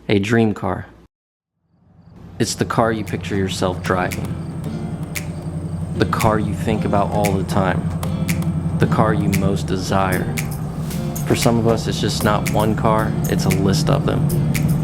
a dream car. It's the car you picture yourself driving. The car you think about all the time. The car you most desire. For some of us, it's just not one car, it's a list of them.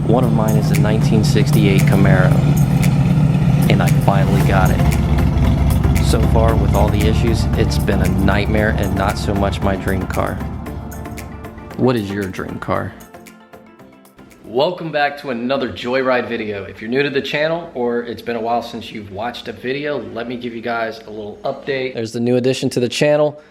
One of mine is a 1968 Camaro, and I finally got it. So far, with all the issues, it's been a nightmare and not so much my dream car. What is your dream car? Welcome back to another Joyride video. If you're new to the channel or it's been a while since you've watched a video, let me give you guys a little update. There's the new addition to the channel.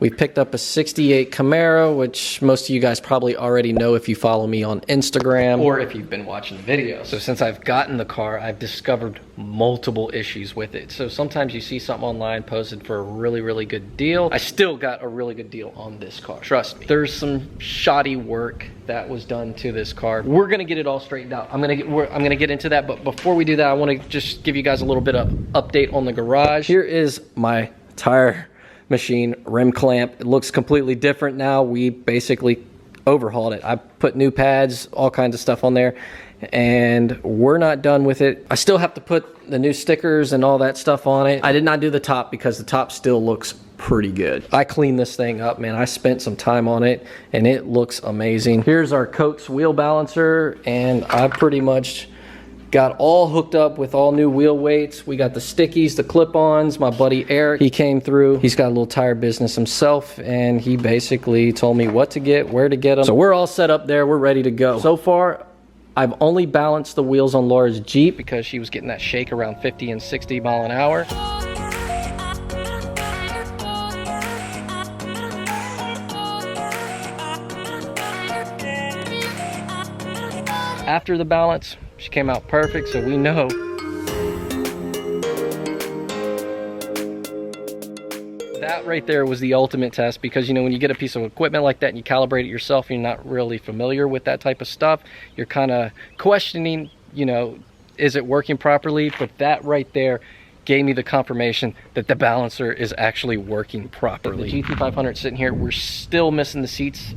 We picked up a 68 Camaro, which most of you guys probably already know if you follow me on Instagram or if you've been watching the videos. So since I've gotten the car, I've discovered multiple issues with it. So sometimes you see something online posted for a really good deal. I still got a really good deal on this car. Trust me. There's some shoddy work that was done to this car. We're gonna get it all straightened out. I'm gonna get into that, but before we do that, I wanna just give you guys a little bit of update on the garage. Here is my tire machine rim clamp. It looks completely different now. We basically overhauled it. I put new pads, all kinds of stuff on there, and we're not done with it. I still have to put the new stickers and all that stuff on it. I did not do the top because the top still looks pretty good. I cleaned this thing up, man. I spent some time on it and it looks amazing. Here's our Coates wheel balancer, and I pretty much got all hooked up with all new wheel weights. We got the stickies, the clip-ons. My buddy Eric, he came through. He's got a little tire business himself, and he basically told me what to get, where to get them. So we're all set up there. We're ready to go. So far, I've only balanced the wheels on Laura's Jeep because she was getting that shake around 50 and 60 mile an hour. After the balance, she came out perfect, so we know that right there was the ultimate test, because you know, when you get a piece of equipment like that and you calibrate it yourself and you're not really familiar with that type of stuff, you're kind of questioning, you know, is it working properly? But that right there gave me the confirmation that the balancer is actually working properly. The GT500 sitting here, we're still missing the seats.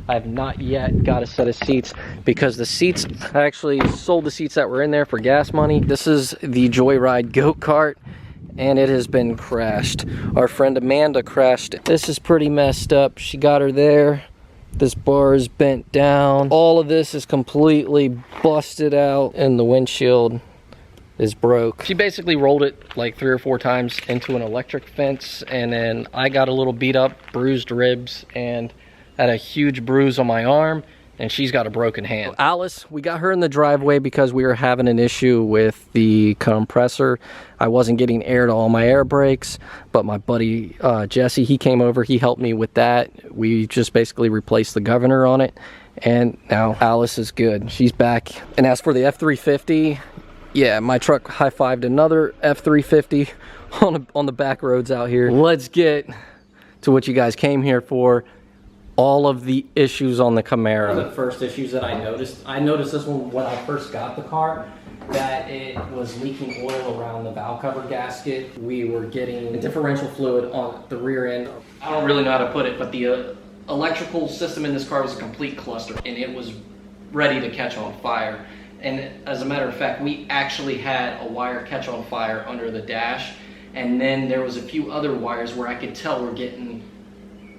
I have not yet got a set of seats because the seats, I actually sold the seats that were in there for gas money. This is the Joyride goat kart, and it has been crashed. Our friend Amanda crashed it. This is pretty messed up. She got her there. This bar is bent down. All of this is completely busted out, and the windshield is broke. She basically rolled it like 3 or 4 times into an electric fence, and then I got a little beat up, bruised ribs, and had a huge bruise on my arm, and she's got a broken hand. Alice, we got her in the driveway because we were having an issue with the compressor. I wasn't getting air to all my air brakes, but my buddy Jesse, he came over, he helped me with that. We just basically replaced the governor on it, and now Alice is good. She's back. And as for the F350, yeah, my truck high-fived another F350 on the back roads out here. Let's get to what you guys came here for. All of the issues on the Camaro. One of the first issues that I noticed this one when I first got the car, that it was leaking oil around the valve cover gasket. We were getting differential fluid on the rear end. I don't really know how to put it, but the electrical system in this car was a complete cluster, and it was ready to catch on fire. And as a matter of fact, we actually had a wire catch on fire under the dash, and then there was a few other wires where I could tell were getting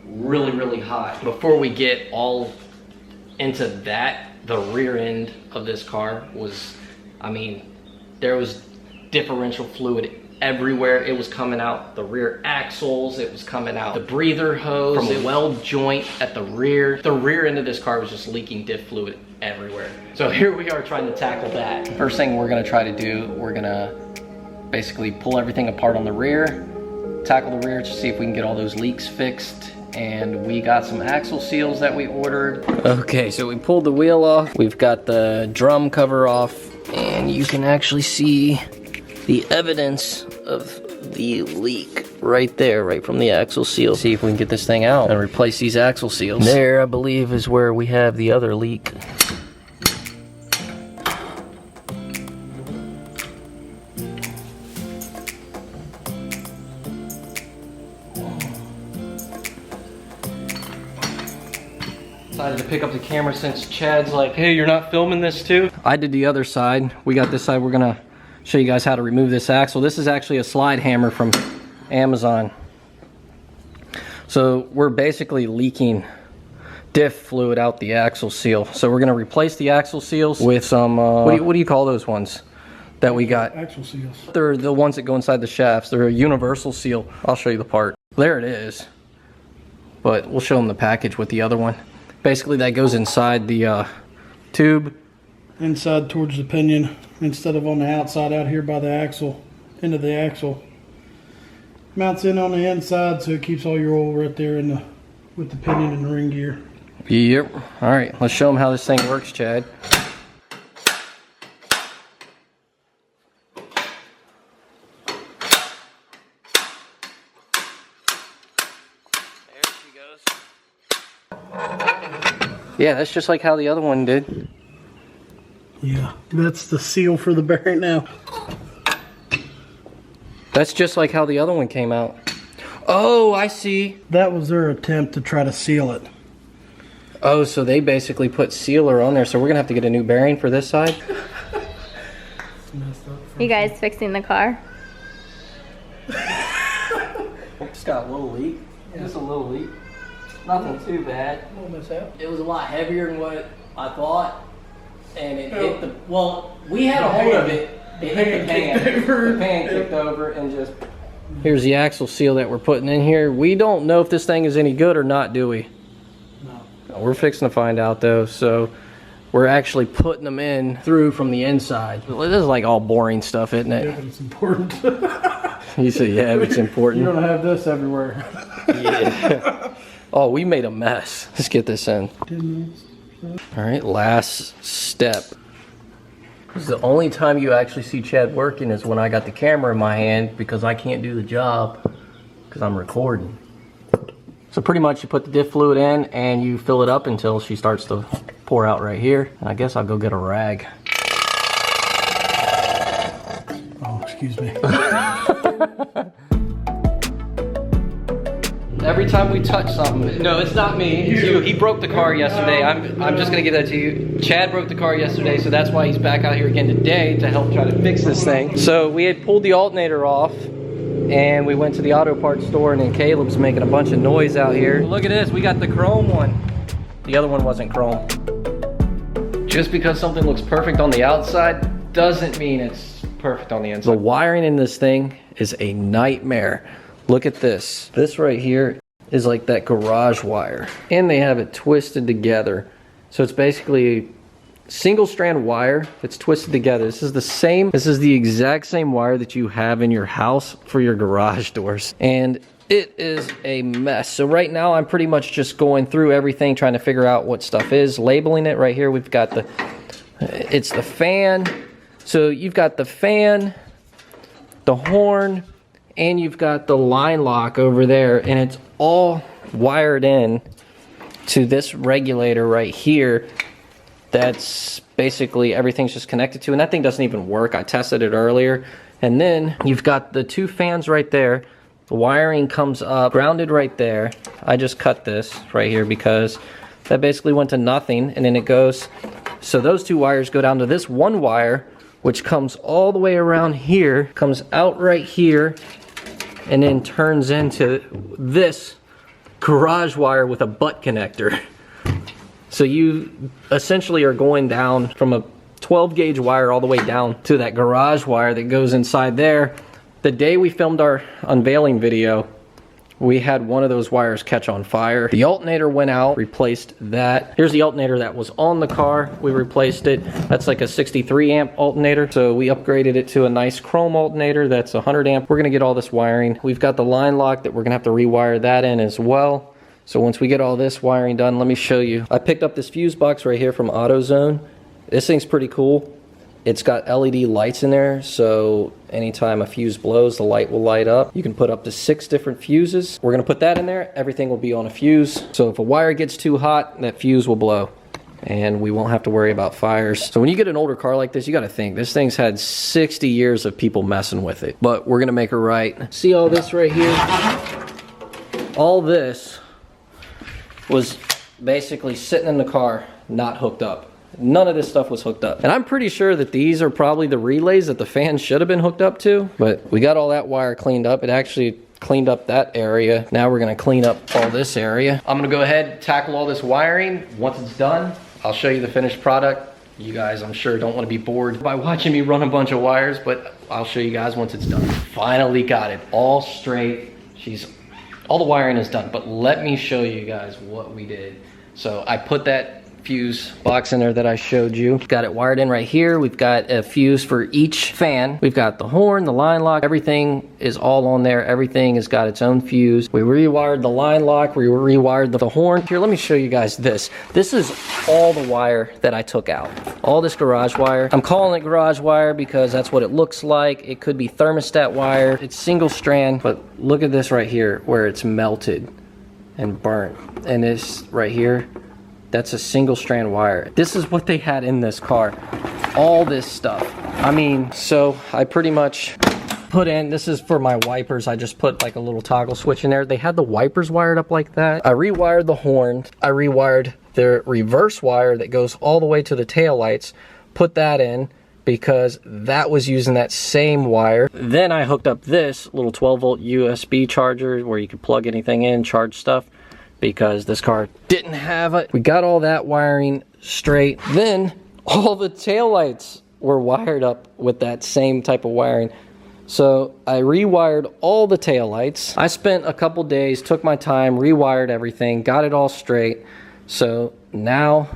really hot. Before we get all into that, the rear end of this car was, I mean, there was differential fluid everywhere. It was coming out the rear axles, it was coming out the breather hose from a weld joint at the rear. The rear end of this car was just leaking diff fluid everywhere. So here we are trying to tackle that. First thing we're gonna try to do, we're gonna basically pull everything apart on the rear, tackle the rear to see if we can get all those leaks fixed. And we got some axle seals that we ordered. Okay, so we pulled the wheel off. We've got the drum cover off, and you can actually see the evidence of the leak right there, right from the axle seal. See if we can get this thing out and replace these axle seals. There, I believe, is where we have the other leak. Decided to pick up the camera since Chad's like, hey, you're not filming this too? I did the other side. We got this side. We're gonna show you guys how to remove this axle. This is actually a slide hammer from Amazon. So we're basically leaking diff fluid out the axle seal. So we're gonna replace the axle seals with some, what do you call those ones that we got? Axle seals. They're the ones that go inside the shafts. They're a universal seal. I'll show you the part. There it is. But we'll show them the package with the other one. Basically that goes inside the tube. Inside towards the pinion instead of on the outside out here by the axle, into the axle. Mounts in on the inside so it keeps all your oil right there in the with the pinion and the ring gear. Yep. All right, let's show them how this thing works, Chad. There she goes. Yeah, that's just like how the other one did. Yeah, that's the seal for the bearing now. That's just like how the other one came out. Oh, I see. That was their attempt to try to seal it. Oh, so they basically put sealer on there, so we're gonna have to get a new bearing for this side. You guys fixing the car? It's got a little leak. Yeah. Just a little leak. Nothing too bad. A little mishap. It was a lot heavier than what I thought. And it hit the, well, we had a hold of it. It hit the pan. The pan kicked over and just... Here's the axle seal that we're putting in here. We don't know if this thing is any good or not, do we? No. We're fixing to find out though. So we're actually putting them in through from the inside. This is like all boring stuff, isn't it? Yeah, but it's important. You say, yeah, it's important. You don't have this everywhere. Yeah. Oh, we made a mess. Let's get this in. All right, last step. This is the only time you actually see Chad working is when I got the camera in my hand because I can't do the job because I'm recording. So pretty much you put the diff fluid in and you fill it up until she starts to pour out right here. And I guess I'll go get a rag. Oh, excuse me. Every time we touch something, no, it's not me, it's you. He broke the car yesterday. I'm just gonna give that to you. Chad broke the car yesterday, so that's why he's back out here again today to help try to fix this thing. So we had pulled the alternator off and we went to the auto parts store, and then Caleb's making a bunch of noise out here. Look at this, we got the chrome one. The other one wasn't chrome. Just because something looks perfect on the outside doesn't mean it's perfect on the inside. The wiring in this thing is a nightmare. Look at this. This right here is like that garage wire. And they have it twisted together. So it's basically a single strand wire that's twisted together. This is the exact same wire that you have in your house for your garage doors. And it is a mess. So right now I'm pretty much just going through everything, trying to figure out what stuff is, labeling it. Right here we've got it's the fan. So you've got the fan, the horn, and you've got the line lock over there, and it's all wired in to this regulator right here. That's basically everything's just connected to, and that thing doesn't even work. I tested it earlier. And then you've got the two fans right there. The wiring comes up, grounded right there. I just cut this right here because that basically went to nothing, and then it goes, so those two wires go down to this one wire, which comes all the way around here, comes out right here, and then turns into this garage wire with a butt connector. So you essentially are going down from a 12 gauge wire all the way down to that garage wire that goes inside there. The day we filmed our unveiling video, we had one of those wires catch on fire. The alternator went out, replaced that. Here's the alternator that was on the car. We replaced it. That's like a 63 amp alternator. So we upgraded it to a nice chrome alternator that's 100 amp. We're gonna get all this wiring. We've got the line lock that we're gonna have to rewire that in as well. So once we get all this wiring done, let me show you. I picked up this fuse box right here from AutoZone. This thing's pretty cool. It's got LED lights in there, so anytime a fuse blows, the light will light up. You can put up to 6 different fuses. We're gonna put that in there. Everything will be on a fuse. So if a wire gets too hot, that fuse will blow, and we won't have to worry about fires. So when you get an older car like this, you gotta think, this thing's had 60 years of people messing with it, but we're gonna make it right. See all this right here? All this was basically sitting in the car, not hooked up. None of this stuff was hooked up. And I'm pretty sure that these are probably the relays that the fan should have been hooked up to, but we got all that wire cleaned up. It actually cleaned up that area. Now we're gonna clean up all this area. I'm gonna go ahead, tackle all this wiring. Once it's done, I'll show you the finished product. You guys, I'm sure, don't want to be bored by watching me run a bunch of wires, but I'll show you guys once it's done. Finally got it all straight. All the wiring is done, but let me show you guys what we did. So I put that fuse box in there that I showed you. Got it wired in right here. We've got a fuse for each fan. We've got the horn, the line lock, everything is all on there. Everything has got its own fuse. We rewired the line lock, we rewired the horn. Here, let me show you guys this. This is all the wire that I took out. All this garage wire. I'm calling it garage wire because that's what it looks like. It could be thermostat wire. It's single strand, but look at this right here where it's melted and burnt. And this right here, that's a single strand wire. This is what they had in this car. All this stuff. I mean, so I pretty much put in, this is for my wipers. I just put like a little toggle switch in there. They had the wipers wired up like that. I rewired the horn. I rewired the reverse wire that goes all the way to the taillights. Put that in because that was using that same wire. Then I hooked up this little 12 volt USB charger where you could plug anything in, charge stuff, because this car didn't have it. We got all that wiring straight. Then all the taillights were wired up with that same type of wiring. So I rewired all the taillights. I spent a couple days, took my time, rewired everything, got it all straight. So now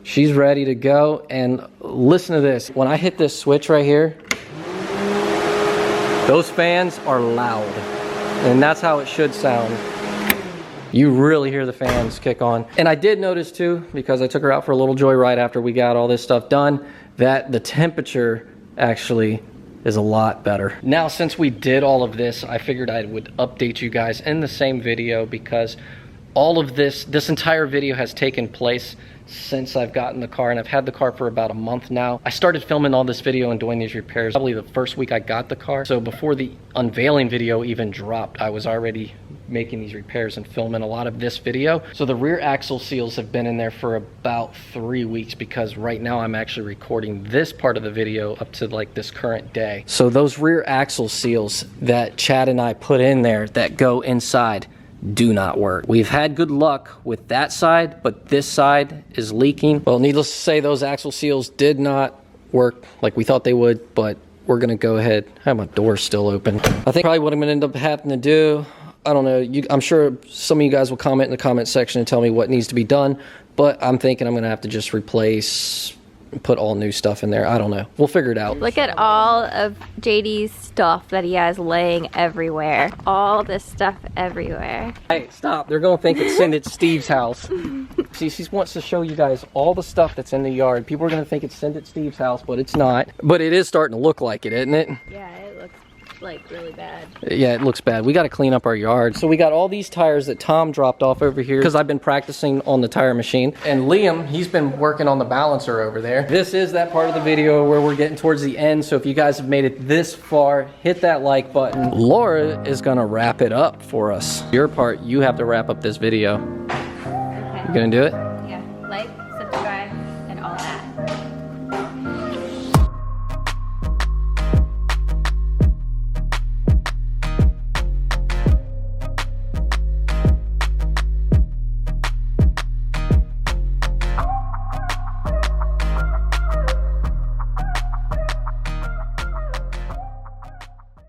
she's ready to go. And listen to this. When I hit this switch right here, those fans are loud. And that's how it should sound. You really hear the fans kick on. And I did notice too, because I took her out for a little joyride after we got all this stuff done, that the temperature actually is a lot better. Now, since we did all of this, I figured I would update you guys in the same video because all of this entire video has taken place since I've gotten the car, and I've had the car for about a month now. I started filming all this video and doing these repairs probably the first week I got the car. So before the unveiling video even dropped, I was already making these repairs and filming a lot of this video. So the rear axle seals have been in there for about 3 weeks because right now I'm actually recording this part of the video up to like this current day. So those rear axle seals that Chad and I put in there that go inside do not work. We've had good luck with that side, but this side is leaking. Well, needless to say, those axle seals did not work like we thought they would, but we're gonna go ahead. I have my door still open. I think probably what I'm gonna end up having to do, I don't know, I'm sure some of you guys will comment in the comment section and tell me what needs to be done, but I'm thinking I'm gonna have to just replace, put all new stuff in there. I don't know. We'll figure it out. Look at all of JD's stuff that he has laying everywhere. All this stuff everywhere. Hey, stop. They're gonna think it's send it to Steve's house. See, she wants to show you guys all the stuff that's in the yard. People are gonna think it's send it to Steve's house, but it's not. But it is starting to look like it, isn't it? Yeah, it looks like really bad. Yeah, it looks bad. We got to clean up our yard. So we got all these tires that Tom dropped off over here because I've been practicing on the tire machine. And Liam, he's been working on the balancer over there. This is that part of the video where we're getting towards the end. So if you guys have made it this far, hit that like button. Laura is gonna wrap it up for us. Your part, you have to wrap up this video. Okay. You gonna do it?